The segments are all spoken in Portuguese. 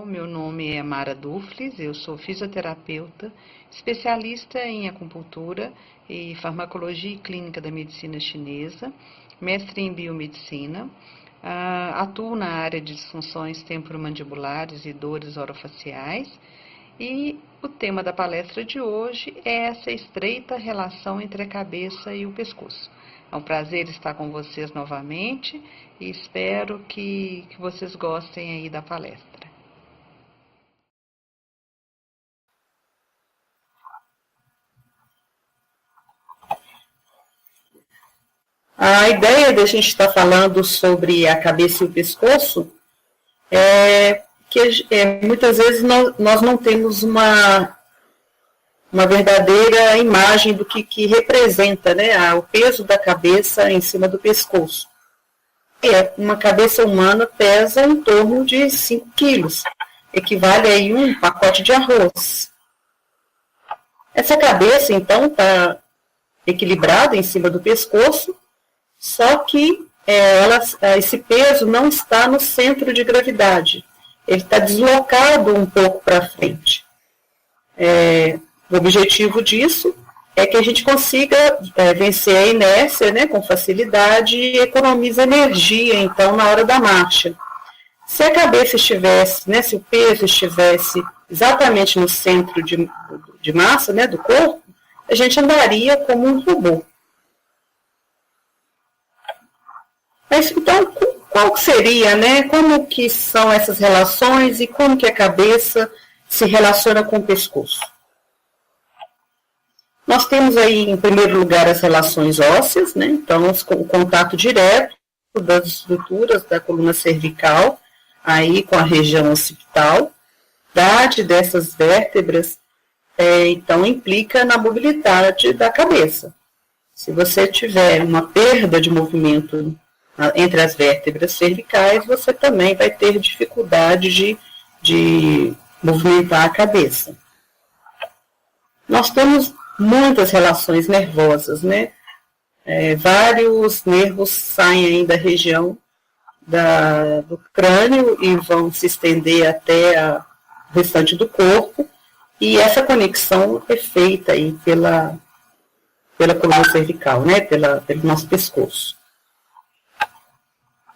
Meu nome é Mara Dufles, eu sou fisioterapeuta, especialista em acupuntura e farmacologia e clínica da medicina chinesa, mestre em biomedicina, atuo na área de disfunções temporomandibulares e dores orofaciais e o tema da palestra de hoje é essa estreita relação entre a cabeça e o pescoço. É um prazer estar com vocês novamente e espero que vocês gostem aí da palestra. A ideia de a gente estar falando sobre a cabeça e o pescoço é que muitas vezes nós não temos uma verdadeira imagem do que representa, né, o peso da cabeça em cima do pescoço. Uma cabeça humana pesa em torno de 5 quilos, equivale a um pacote de arroz. Essa cabeça, então, está equilibrada em cima do pescoço, só que esse peso não está no centro de gravidade. Ele está deslocado um pouco para frente. O objetivo disso é que a gente consiga vencer a inércia, né, com facilidade e economiza energia, então, na hora da marcha. Se a cabeça estivesse, né, se o peso estivesse exatamente no centro de massa, né, do corpo, a gente andaria como um robô. Mas, então, qual seria, né, como que são essas relações e como que a cabeça se relaciona com o pescoço? Nós temos aí, em primeiro lugar, as relações ósseas, né, então, o contato direto das estruturas da coluna cervical, aí com a região occipital. A idade dessas vértebras, então, implica na mobilidade da cabeça. Se você tiver uma perda de movimento entre as vértebras cervicais, você também vai ter dificuldade de movimentar a cabeça. Nós temos muitas relações nervosas, né? Vários nervos saem aí da região do crânio e vão se estender até o restante do corpo, e essa conexão é feita aí pela coluna cervical, né? Pelo nosso pescoço.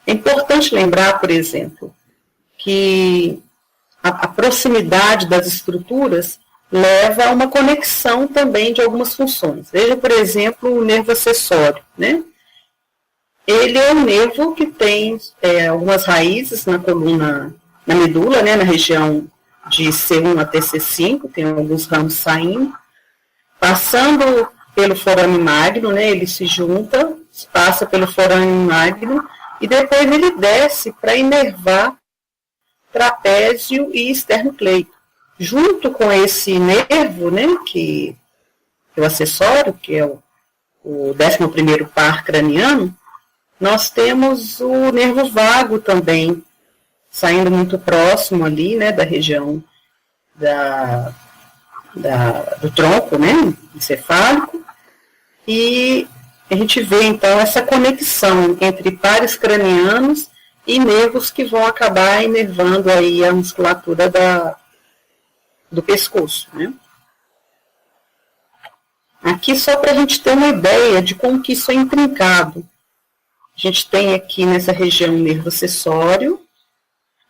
É importante lembrar, por exemplo, que a proximidade das estruturas leva a uma conexão também de algumas funções. Veja, por exemplo, o nervo acessório, né? Ele é um nervo que tem algumas raízes na coluna, na medula, né, na região de C1 até C5, tem alguns ramos saindo, passando pelo forame magno, né, ele se junta, passa pelo forame magno, e depois ele desce para inervar trapézio e esternocleito. Junto com esse nervo, né, que é o acessório, que é o 11º par craniano, nós temos o nervo vago também, saindo muito próximo ali, né, da região do tronco, né, encefálico, e a gente vê, então, essa conexão entre pares cranianos e nervos que vão acabar inervando aí a musculatura do pescoço, né. Aqui, só para a gente ter uma ideia de como que isso é intrincado. A gente tem aqui nessa região o nervo acessório,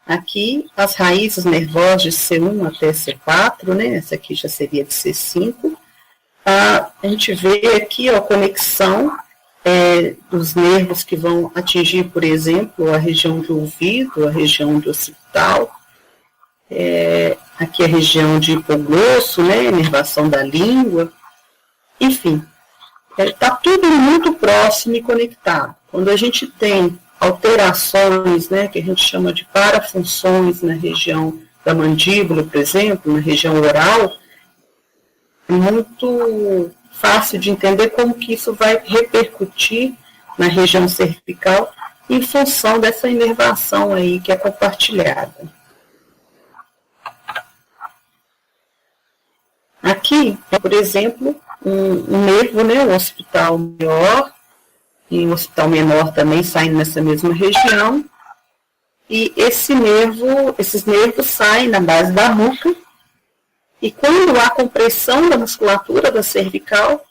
aqui as raízes nervosas de C1 até C4, né, essa aqui já seria de C5. A gente vê aqui a conexão dos nervos que vão atingir, por exemplo, a região do ouvido, a região do occipital, aqui a região de hipoglosso, né, inervação da língua, enfim, está tudo muito próximo e conectado. Quando a gente tem alterações, né, que a gente chama de parafunções na região da mandíbula, por exemplo, na região oral, é muito fácil de entender como que isso vai repercutir na região cervical em função dessa inervação aí que é compartilhada. Aqui, por exemplo, um nervo, né, um occipital maior, e um occipital menor também saindo nessa mesma região, e esses nervos saem na base da nuca, e quando há compressão da musculatura da cervical,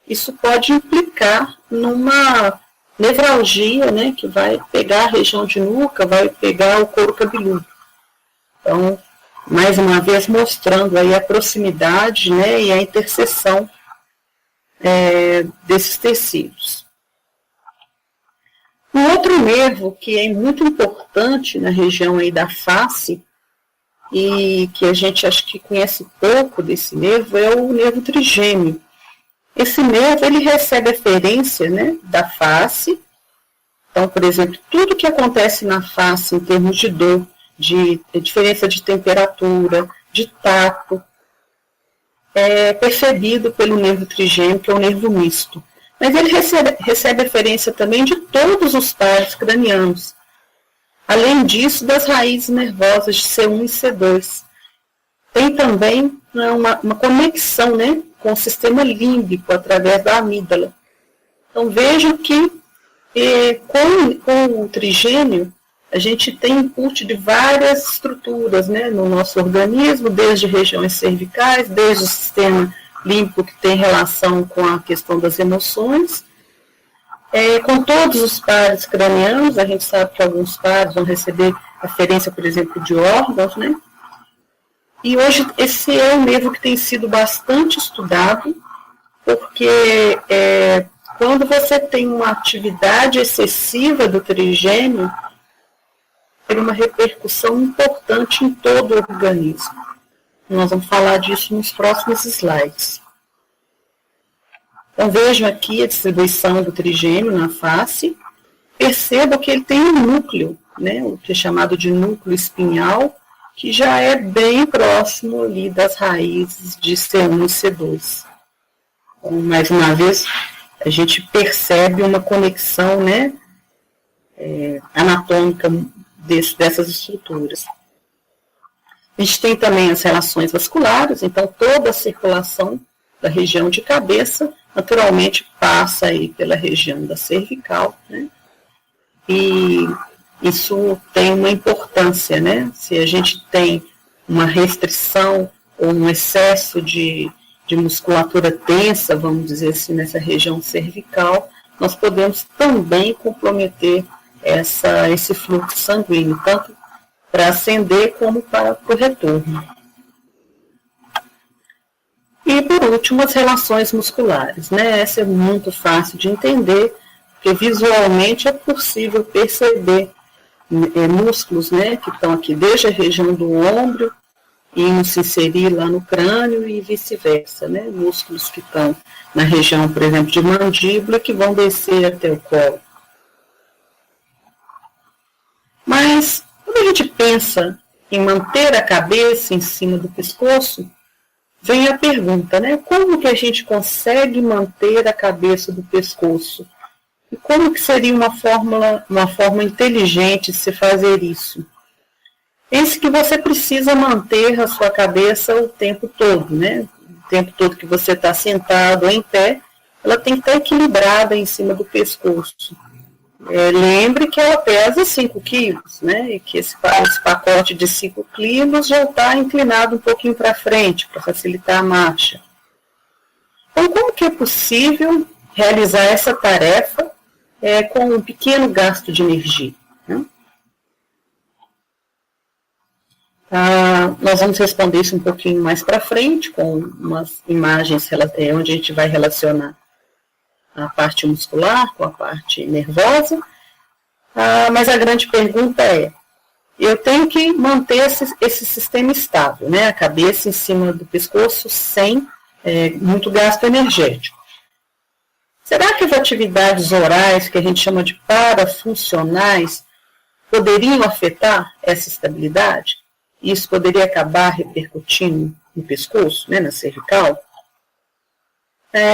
isso pode implicar numa nevralgia, né, que vai pegar a região de nuca, vai pegar o couro cabeludo. Então, mais uma vez mostrando aí a proximidade, né, e a interseção desses tecidos. Um outro nervo que é muito importante na região aí da face, e que a gente acho que conhece pouco desse nervo, é o nervo trigêmeo. Esse nervo, ele recebe aferência, né, da face. Então, por exemplo, tudo que acontece na face em termos de dor, de diferença de temperatura, de tato, é percebido pelo nervo trigêmeo, que é o nervo misto. Mas ele recebe aferência também de todos os pares cranianos. Além disso, das raízes nervosas de C1 e C2. Tem também uma conexão, né, com o sistema límbico através da amígdala. Então, vejam que com o trigêmeo, a gente tem input de várias estruturas, né, no nosso organismo, desde regiões cervicais, desde o sistema límbico que tem relação com a questão das emoções, com todos os pares cranianos. A gente sabe que alguns pares vão receber aferência, por exemplo, de órgãos, né? E hoje esse é um nervo que tem sido bastante estudado, porque quando você tem uma atividade excessiva do trigêmeo, tem uma repercussão importante em todo o organismo. Nós vamos falar disso nos próximos slides. Então, vejam aqui a distribuição do trigêmeo na face. Perceba que ele tem um núcleo, né, o que é chamado de núcleo espinhal, que já é bem próximo ali das raízes de C1 e C2. Então, mais uma vez, a gente percebe uma conexão, né, anatômica dessas estruturas. A gente tem também as relações vasculares, então toda a circulação da região de cabeça naturalmente passa aí pela região da cervical, né? E isso tem uma importância, né? Se a gente tem uma restrição ou um excesso de musculatura tensa, vamos dizer assim, nessa região cervical, nós podemos também comprometer esse fluxo sanguíneo, tanto para ascender como para o retorno. E, por último, as relações musculares, né? Essa é muito fácil de entender, porque visualmente é possível perceber músculos, né, que estão aqui desde a região do ombro e se inserir lá no crânio e vice-versa, né? Músculos que estão na região, por exemplo, de mandíbula, que vão descer até o colo. Mas, quando a gente pensa em manter a cabeça em cima do pescoço, vem a pergunta, né? Como que a gente consegue manter a cabeça do pescoço? E como que seria uma forma inteligente de se fazer isso? Pense que você precisa manter a sua cabeça o tempo todo, né? O tempo todo que você está sentado ou em pé, ela tem que estar equilibrada em cima do pescoço. Lembre que ela pesa 5 quilos, né? E que esse pacote de 5 quilos já está inclinado um pouquinho para frente, para facilitar a marcha. Então, como que é possível realizar essa tarefa com um pequeno gasto de energia, né? Nós vamos responder isso um pouquinho mais para frente, com umas imagens onde a gente vai relacionar a parte muscular com a parte nervosa, mas a grande pergunta eu tenho que manter esse sistema estável, né, a cabeça em cima do pescoço sem muito gasto energético. Será que as atividades orais, que a gente chama de parafuncionais, poderiam afetar essa estabilidade? Isso poderia acabar repercutindo no pescoço, né, na cervical?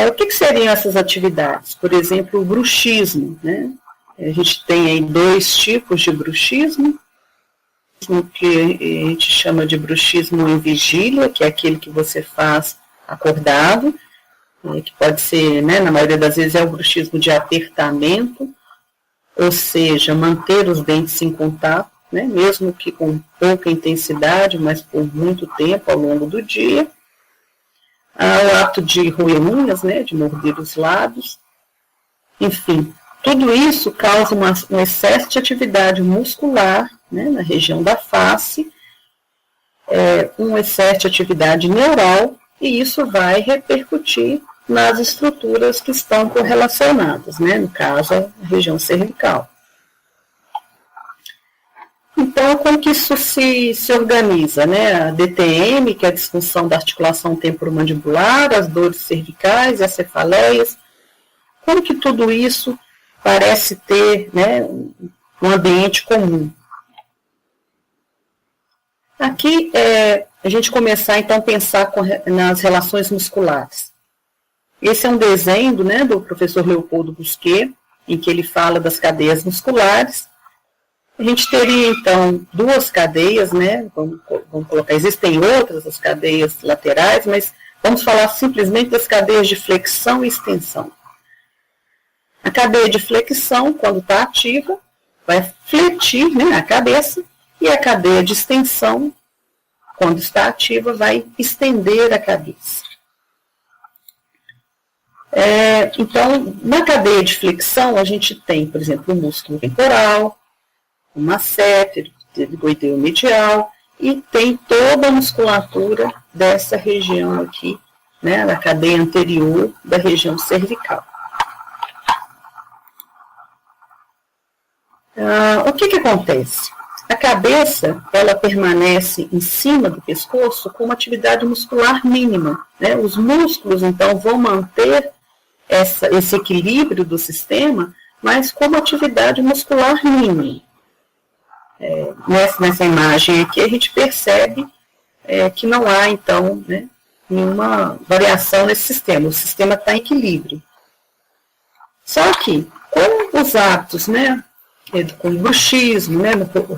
O que seriam essas atividades? Por exemplo, o bruxismo, né? A gente tem aí 2 tipos de bruxismo, o que a gente chama de bruxismo em vigília, que é aquele que você faz acordado, que pode ser, né, na maioria das vezes é o bruxismo de apertamento, ou seja, manter os dentes em contato né, mesmo que com pouca intensidade, mas por muito tempo ao longo do dia. O ato de roer unhas, né, de morder os lábios. Enfim, tudo isso causa um excesso de atividade muscular, né, na região da face, um excesso de atividade neural, e isso vai repercutir nas estruturas que estão correlacionadas, né, no caso, a região cervical. Então, como que isso se organiza, né? A DTM, que é a disfunção da articulação temporomandibular, as dores cervicais, as cefaleias, como que tudo isso parece ter, né, um ambiente comum? Aqui, a gente começar, então, a pensar nas relações musculares. Esse é um desenho, né, do professor Leopoldo Busquet, em que ele fala das cadeias musculares. A gente teria, então, duas cadeias, né, vamos colocar, existem outras, as cadeias laterais, mas vamos falar simplesmente das cadeias de flexão e extensão. A cadeia de flexão, quando está ativa, vai fletir, né, a cabeça, e a cadeia de extensão, quando está ativa, vai estender a cabeça. Então, na cadeia de flexão, a gente tem, por exemplo, o músculo temporal, o masseter, o pterygoideu medial, e tem toda a musculatura dessa região aqui, né, da cadeia anterior da região cervical. O que acontece? A cabeça, ela permanece em cima do pescoço com uma atividade muscular mínima, né? Os músculos, então, vão manter esse equilíbrio do sistema, mas com uma atividade muscular mínima. Nessa imagem aqui, a gente percebe que não há, então, né, nenhuma variação nesse sistema. O sistema está em equilíbrio. Só que, com os hábitos, né, com o bruxismo, né,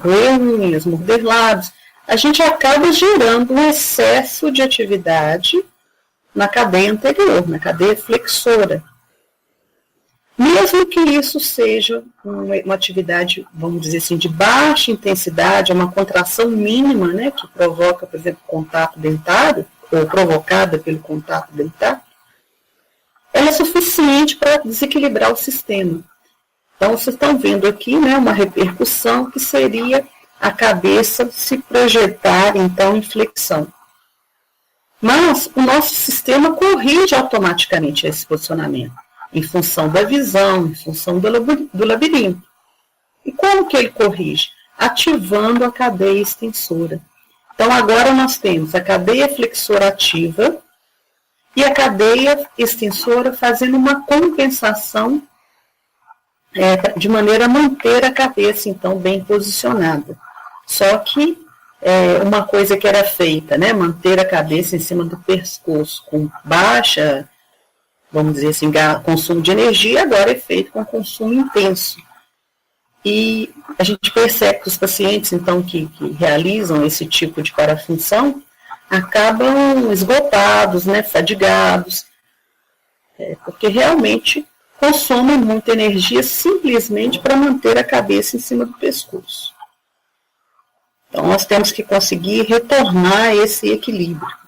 roer unhas, morder lábios, a gente acaba gerando um excesso de atividade na cadeia anterior, na cadeia flexora. Mesmo que isso seja uma atividade, vamos dizer assim, de baixa intensidade, uma contração mínima, né, que provoca, por exemplo, contato dentário, ou provocada pelo contato dentário, ela é suficiente para desequilibrar o sistema. Então, vocês estão vendo aqui, né, uma repercussão que seria a cabeça se projetar, então, em flexão. Mas o nosso sistema corrige automaticamente esse posicionamento, em função da visão, em função do labirinto. E como que ele corrige? Ativando a cadeia extensora. Então, agora nós temos a cadeia flexora ativa e a cadeia extensora fazendo uma compensação de maneira a manter a cabeça, então, bem posicionada. Só que uma coisa que era feita, né, manter a cabeça em cima do pescoço com baixa, vamos dizer assim, consumo de energia, agora é feito com consumo intenso. E a gente percebe que os pacientes, então, que realizam esse tipo de parafunção, acabam esgotados, né, fadigados, porque realmente consomem muita energia simplesmente para manter a cabeça em cima do pescoço. Então, nós temos que conseguir retornar esse equilíbrio.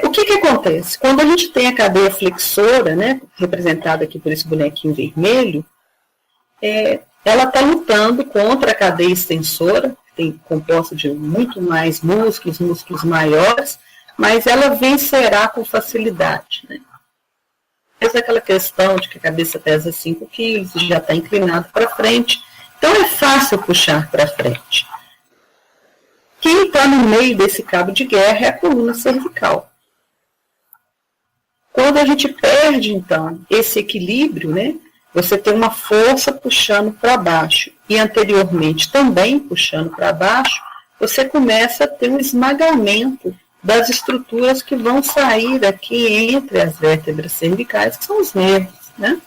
O que acontece? Quando a gente tem a cadeia flexora, né, representada aqui por esse bonequinho vermelho, ela está lutando contra a cadeia extensora, que tem composta de muito mais músculos maiores, mas ela vencerá com facilidade, né? Essa é aquela questão de que a cabeça pesa 5 quilos, já está inclinado para frente, então é fácil puxar para frente. Quem está no meio desse cabo de guerra é a coluna cervical. Quando a gente perde, então, esse equilíbrio, né, você tem uma força puxando para baixo e anteriormente também puxando para baixo, você começa a ter um esmagamento das estruturas que vão sair aqui entre as vértebras cervicais, que são os nervos, né?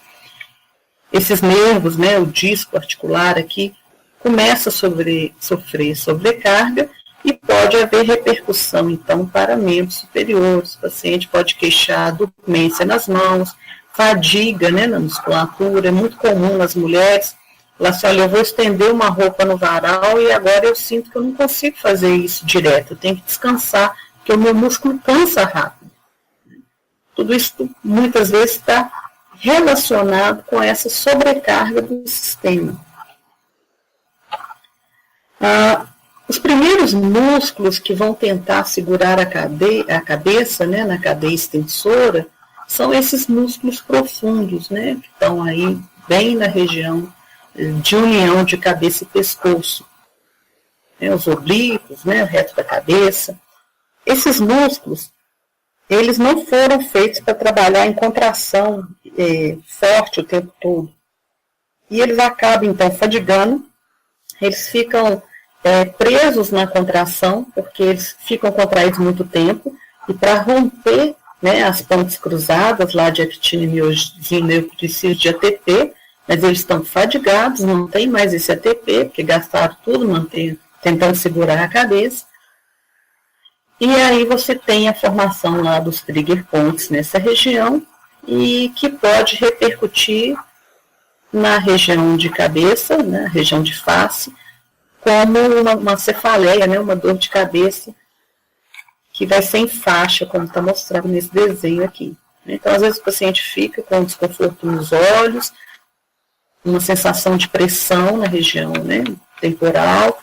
Esses nervos, né, o disco articular aqui, começa a sofrer sobrecarga e pode haver repercussão, então, para membros superiores. O paciente pode queixar dormência nas mãos, fadiga, né, na musculatura, é muito comum nas mulheres Falar assim, olha, eu vou estender uma roupa no varal e agora eu sinto que eu não consigo fazer isso direto, eu tenho que descansar, porque o meu músculo cansa rápido. Tudo isso muitas vezes está relacionado com essa sobrecarga do sistema. Os primeiros músculos que vão tentar segurar a cabeça, né, na cadeia extensora, são esses músculos profundos, né, que estão aí bem na região de união de cabeça e pescoço. Os oblíquos, né, o reto da cabeça. Esses músculos, eles não foram feitos para trabalhar em contração forte o tempo todo. E eles acabam, então, fadigando, eles ficam presos na contração, porque eles ficam contraídos muito tempo, e para romper, né, as pontes cruzadas lá de actina e miosina, eu preciso de ATP, mas eles estão fadigados, não tem mais esse ATP, porque gastaram tudo tentando segurar a cabeça. E aí você tem a formação lá dos trigger points nessa região, e que pode repercutir na região de cabeça, né, região de face, como uma cefaleia, né, uma dor de cabeça, que vai ser em faixa, como está mostrado nesse desenho aqui. Então, às vezes o paciente fica com desconforto nos olhos, uma sensação de pressão na região, né, temporal,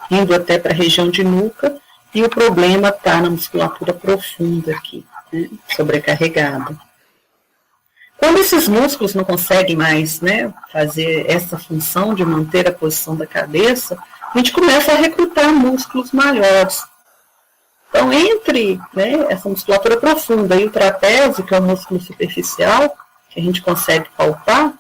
indo até para a região de nuca, e o problema está na musculatura profunda aqui, né, sobrecarregada. Quando esses músculos não conseguem mais, né, fazer essa função de manter a posição da cabeça, a gente começa a recrutar músculos maiores. Então, entre, né, essa musculatura profunda e o trapézio, que é o músculo superficial, que a gente consegue palpar,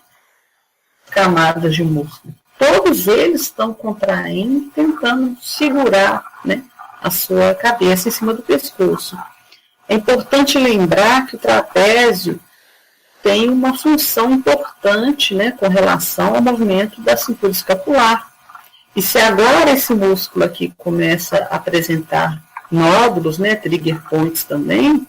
camadas de músculo, todos eles estão contraindo, tentando segurar, né, a sua cabeça em cima do pescoço. É importante lembrar que o trapézio tem uma função importante, né, com relação ao movimento da cintura escapular. E se agora esse músculo aqui começa a apresentar nódulos, né, trigger points também,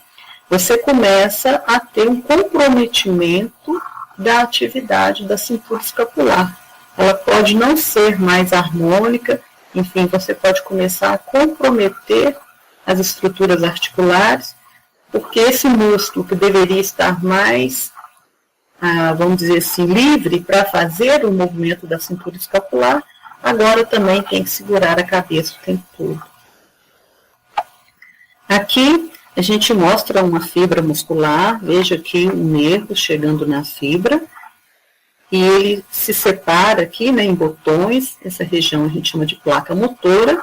você começa a ter um comprometimento da atividade da cintura escapular. Ela pode não ser mais harmônica, enfim, você pode começar a comprometer as estruturas articulares, porque esse músculo que deveria estar mais, vamos dizer assim, livre para fazer o movimento da cintura escapular, agora também tem que segurar a cabeça o tempo todo. Aqui a gente mostra uma fibra muscular, veja aqui o nervo chegando na fibra, e ele se separa aqui, né, em botões, essa região a gente chama de placa motora.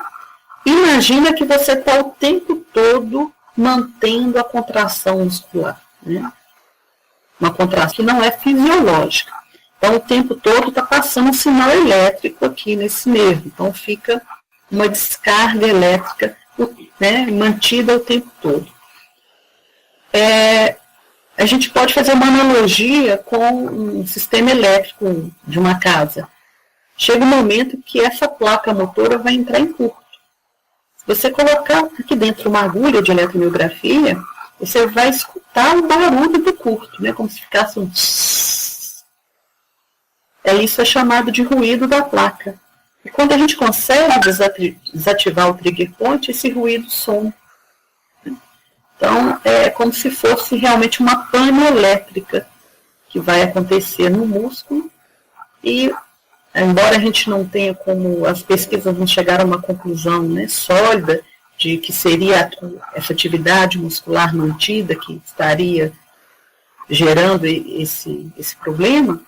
Imagina que você está o tempo todo mantendo a contração muscular, né? Uma contração que não é fisiológica. Então, o tempo todo está passando um sinal elétrico aqui nesse nervo. Então, fica uma descarga elétrica, né, mantida o tempo todo. A gente pode fazer uma analogia com um sistema elétrico de uma casa. Chega um momento que essa placa motora vai entrar em curto. Se você colocar aqui dentro uma agulha de eletromiografia, você vai escutar o barulho do curto, né, como se ficasse um... Isso é chamado de ruído da placa. E quando a gente consegue desativar o trigger point, esse ruído some. Então, é como se fosse realmente uma pane elétrica que vai acontecer no músculo. E, embora a gente não tenha como, as pesquisas não chegaram a uma conclusão, né, sólida de que seria essa atividade muscular mantida que estaria gerando esse problema,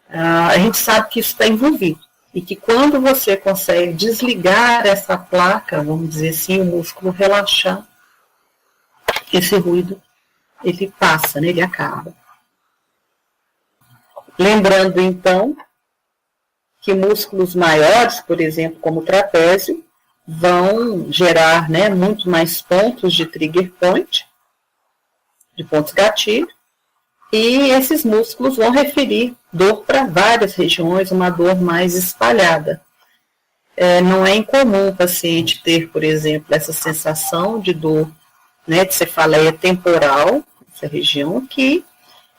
a gente sabe que isso está envolvido. E que quando você consegue desligar essa placa, vamos dizer assim, o músculo relaxar, esse ruído, ele passa, né, ele acaba. Lembrando, então, que músculos maiores, por exemplo, como o trapézio, vão gerar, né, muito mais pontos de trigger point, de pontos gatilho, e esses músculos vão referir dor para várias regiões, uma dor mais espalhada. Não é incomum o paciente ter, por exemplo, essa sensação de dor, né, de cefaleia temporal, essa região aqui,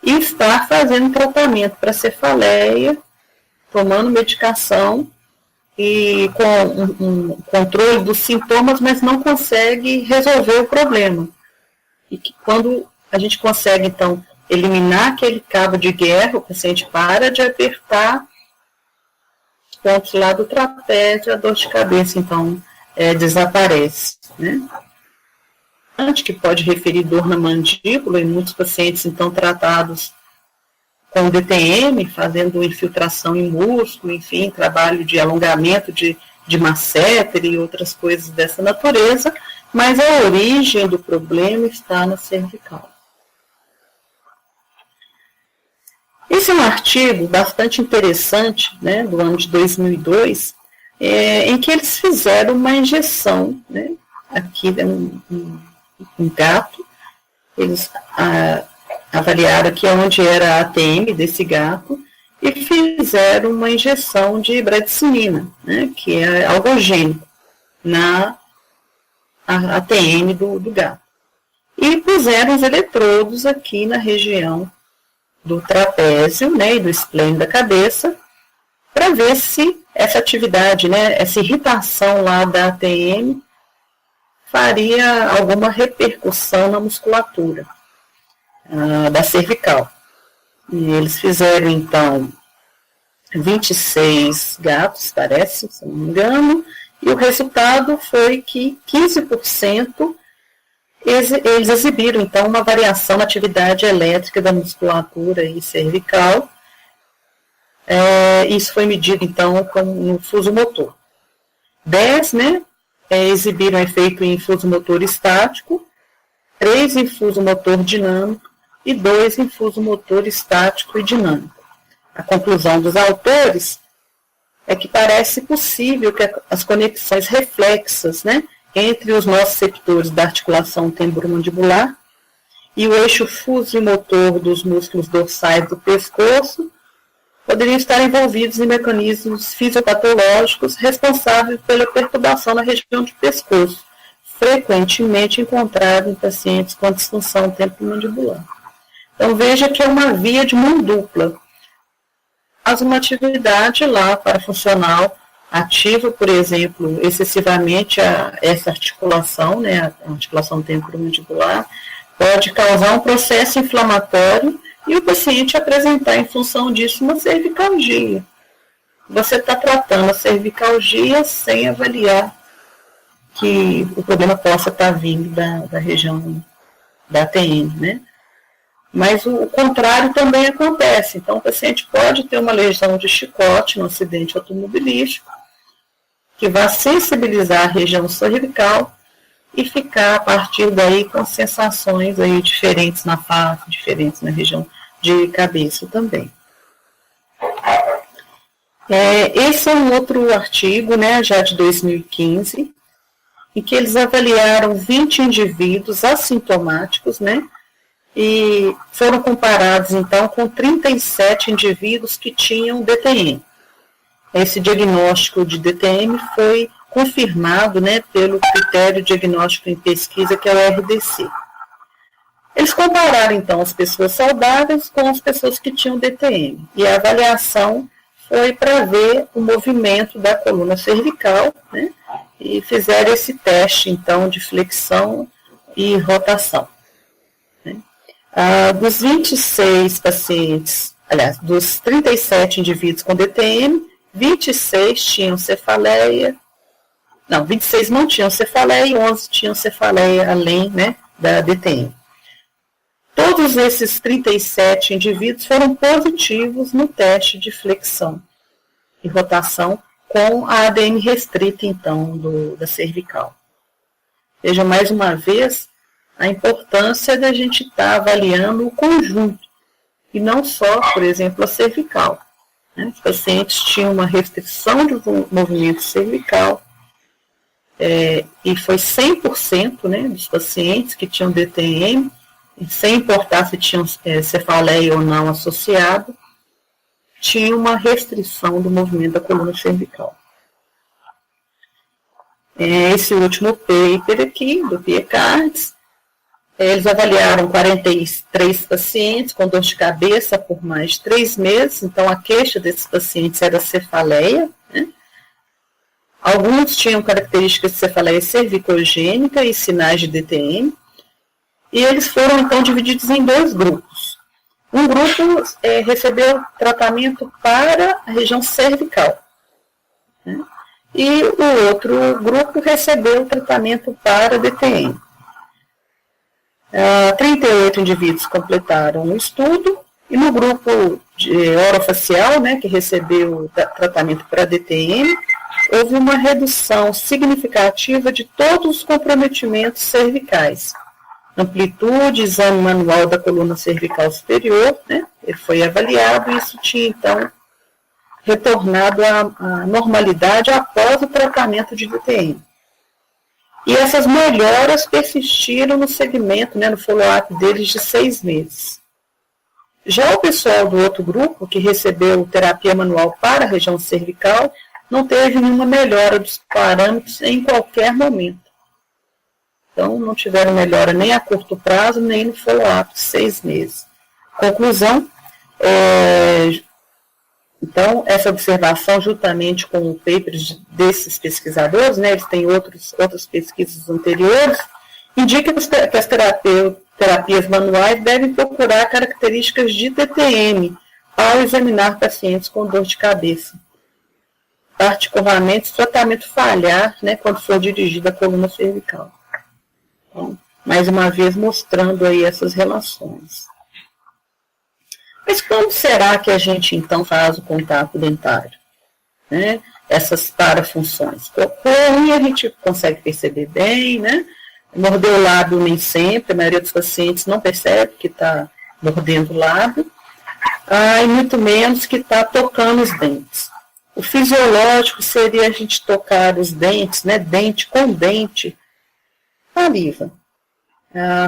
e estar fazendo tratamento para cefaleia tomando medicação e com um controle dos sintomas, mas não consegue resolver o problema. E que quando a gente consegue, então, eliminar aquele cabo de guerra, o paciente para de apertar os pontos lá do trapézio, a dor de cabeça, então, desaparece, né? Que pode referir dor na mandíbula, e muitos pacientes, então, tratados com DTM, fazendo infiltração em músculo, enfim, trabalho de alongamento de masseter e outras coisas dessa natureza, mas a origem do problema está na cervical. Esse é um artigo bastante interessante, né, do ano de 2002, em que eles fizeram uma injeção, né, aqui um gato, eles avaliaram aqui onde era a ATM desse gato e fizeram uma injeção de bradicimina, né, que é algogênico, na ATM do gato. E puseram os eletrodos aqui na região do trapézio, né, e do esplênio da cabeça, para ver se essa atividade, né, essa irritação lá da ATM faria alguma repercussão na musculatura da cervical. E eles fizeram, então, 26 gatos, parece, se não me engano, e o resultado foi que 15% eles exibiram, então, uma variação na atividade elétrica da musculatura e cervical. Isso foi medido, então, no fuso motor. 10, né, exibiram efeito em fuso motor estático, 3 em fuso motor dinâmico e 2 em fuso motor estático e dinâmico. A conclusão dos autores é que parece possível que as conexões reflexas, né, entre os nociceptores da articulação temporomandibular e o eixo fuso-motor dos músculos dorsais do pescoço poderiam estar envolvidos em mecanismos fisiopatológicos responsáveis pela perturbação na região do pescoço, frequentemente encontrado em pacientes com disfunção temporomandibular. Então, veja que é uma via de mão dupla. Faz uma atividade lá parafuncional ativa, por exemplo, excessivamente essa articulação, né, a articulação temporomandibular, pode causar um processo inflamatório e o paciente apresentar, em função disso, uma cervicalgia. Você está tratando a cervicalgia sem avaliar que o problema possa estar vindo da região da ATM, né? Mas o contrário também acontece. Então, o paciente pode ter uma lesão de chicote no acidente automobilístico, que vai sensibilizar a região cervical e ficar, a partir daí, com sensações aí diferentes na face, diferentes na região de cabeça também. Esse é um outro artigo, né, já de 2015, em que eles avaliaram 20 indivíduos assintomáticos, né, e foram comparados, então, com 37 indivíduos que tinham DTM. Esse diagnóstico de DTM foi confirmado, né, pelo critério diagnóstico em pesquisa, que é o RDC. Eles compararam, então, as pessoas saudáveis com as pessoas que tinham DTM, e a avaliação foi para ver o movimento da coluna cervical, né, e fizeram esse teste, então, de flexão e rotação. Dos 26 pacientes, aliás, dos 37 indivíduos com DTM, 26 tinham cefaleia, 26 não tinham cefaleia e 11 tinham cefaleia além, né, da DTM. Todos esses 37 indivíduos foram positivos no teste de flexão e rotação com a ADM restrita, então, da cervical. Veja, mais uma vez, a importância da gente estar avaliando o conjunto, e não só, por exemplo, a cervical. Né? Os pacientes tinham uma restrição de movimento cervical, e foi 100%, né, dos pacientes que tinham DTM, sem importar se tinham cefaleia ou não associado, tinha uma restrição do movimento da coluna cervical. Esse último paper aqui, do Pierre Cardes, Eles avaliaram 43 pacientes com dor de cabeça por mais de 3 meses, então a queixa desses pacientes era cefaleia, né? Alguns tinham características de cefaleia cervicogênica e sinais de DTM, e eles foram então divididos em 2 grupos. Um grupo recebeu tratamento para a região cervical, né? E o outro grupo recebeu tratamento para DTM. 38 indivíduos completaram o estudo, e no grupo de orofacial, né, que recebeu tratamento para DTM, houve uma redução significativa de todos os comprometimentos cervicais. Amplitude, exame manual da coluna cervical superior, né, ele foi avaliado, e isso tinha, então, retornado à normalidade após o tratamento de DTM. E essas melhoras persistiram no segmento, né, no follow-up deles de 6 meses. Já o pessoal do outro grupo, que recebeu terapia manual para a região cervical, não teve nenhuma melhora dos parâmetros em qualquer momento. Então, não tiveram melhora nem a curto prazo, nem no follow-up de 6 meses. Conclusão, então, essa observação, juntamente com o paper desses pesquisadores, né, eles têm outras pesquisas anteriores, indica que as terapias manuais devem procurar características de TTM ao examinar pacientes com dor de cabeça. Particularmente, se o tratamento falhar, né, quando for dirigido à coluna cervical. Então, mais uma vez, mostrando aí essas relações. Mas como será que a gente, então, faz o contato dentário? Né? Essas parafunções. Com a unha a gente consegue perceber bem, né? Morder o lábio nem sempre, a maioria dos pacientes não percebe que está mordendo o lábio, e muito menos que está tocando os dentes. O fisiológico seria a gente tocar os dentes, né? Dente com dente, saliva.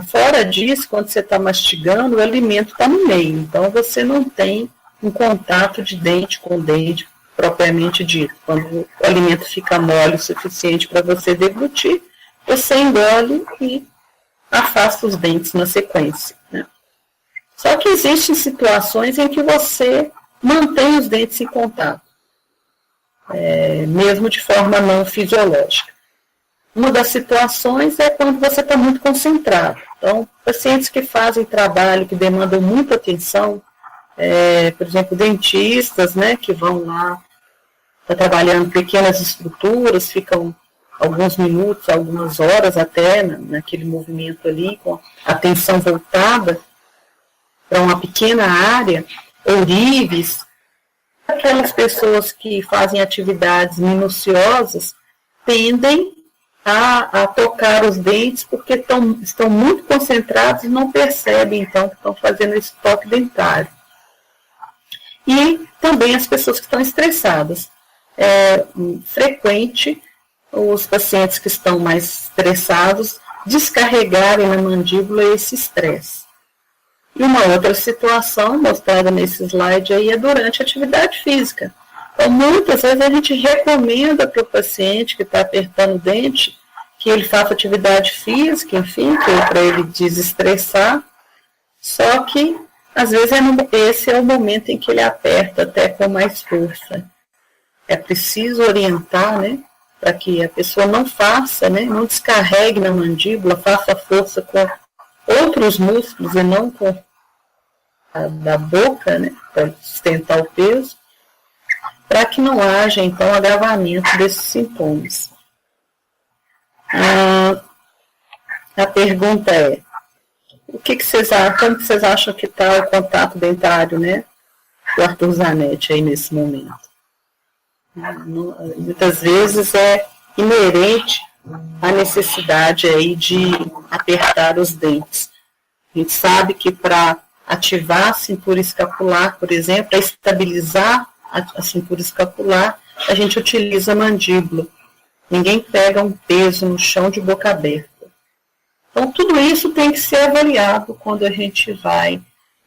Fora disso, quando você está mastigando, o alimento está no meio, então você não tem um contato de dente com dente propriamente dito. Quando o alimento fica mole o suficiente para você deglutir, você engole e afasta os dentes na sequência, né? Só que existem situações em que você mantém os dentes em contato, mesmo de forma não fisiológica. Uma das situações é quando você está muito concentrado. Então, pacientes que fazem trabalho que demandam muita atenção, por exemplo, dentistas, né, que vão lá, tá trabalhando pequenas estruturas, ficam alguns minutos, algumas horas até naquele movimento ali, com a atenção voltada para uma pequena área, ourives, aquelas pessoas que fazem atividades minuciosas tendem a tocar os dentes porque estão muito concentrados e não percebem, então, que estão fazendo esse toque dentário. E também as pessoas que estão estressadas. É frequente os pacientes que estão mais estressados descarregarem na mandíbula esse estresse. E uma outra situação mostrada nesse slide aí é durante a atividade física. Então, muitas vezes a gente recomenda para o paciente que está apertando o dente que ele faça atividade física, enfim, para ele desestressar, só que, às vezes, esse é o momento em que ele aperta até com mais força. É preciso orientar, né, para que a pessoa não faça, né, não descarregue na mandíbula, faça força com outros músculos e não com a da boca, né, para sustentar o peso, para que não haja, então, agravamento desses sintomas. A pergunta é, como que vocês acham que está o contato dentário, né, do Arthur Zanetti aí nesse momento? Muitas vezes é inerente à necessidade aí de apertar os dentes. A gente sabe que para ativar a cintura escapular, por exemplo, para estabilizar a cintura escapular, a gente utiliza a mandíbula. Ninguém pega um peso no chão de boca aberta. Então, tudo isso tem que ser avaliado quando a gente vai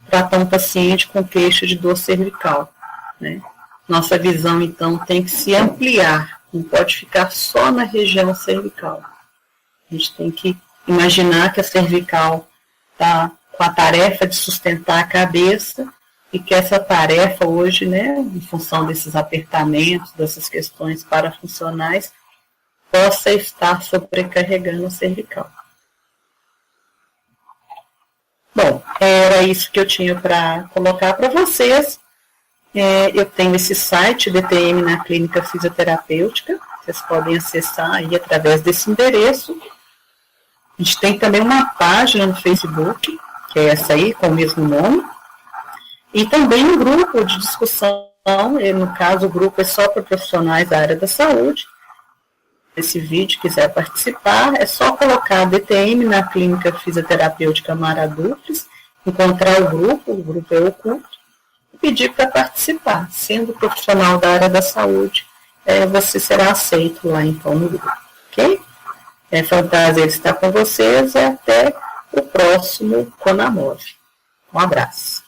tratar um paciente com queixa de dor cervical, né? Nossa visão, então, tem que se ampliar, não pode ficar só na região cervical. A gente tem que imaginar que a cervical está com a tarefa de sustentar a cabeça e que essa tarefa hoje, né, em função desses apertamentos, dessas questões parafuncionais, possa estar sobrecarregando a cervical. Bom, era isso que eu tinha para colocar para vocês. Eu tenho esse site, DTM na Clínica Fisioterapêutica, vocês podem acessar aí através desse endereço. A gente tem também uma página no Facebook, que é essa aí, com o mesmo nome, e também um grupo de discussão, no caso o grupo é só para profissionais da área da saúde. Esse vídeo quiser participar, é só colocar DTM na Clínica Fisioterapêutica Mara Dufles, encontrar o grupo é oculto, e pedir para participar. Sendo profissional da área da saúde, você será aceito lá então no grupo, ok? Foi um prazer estar com vocês e até o próximo Conamove. Um abraço.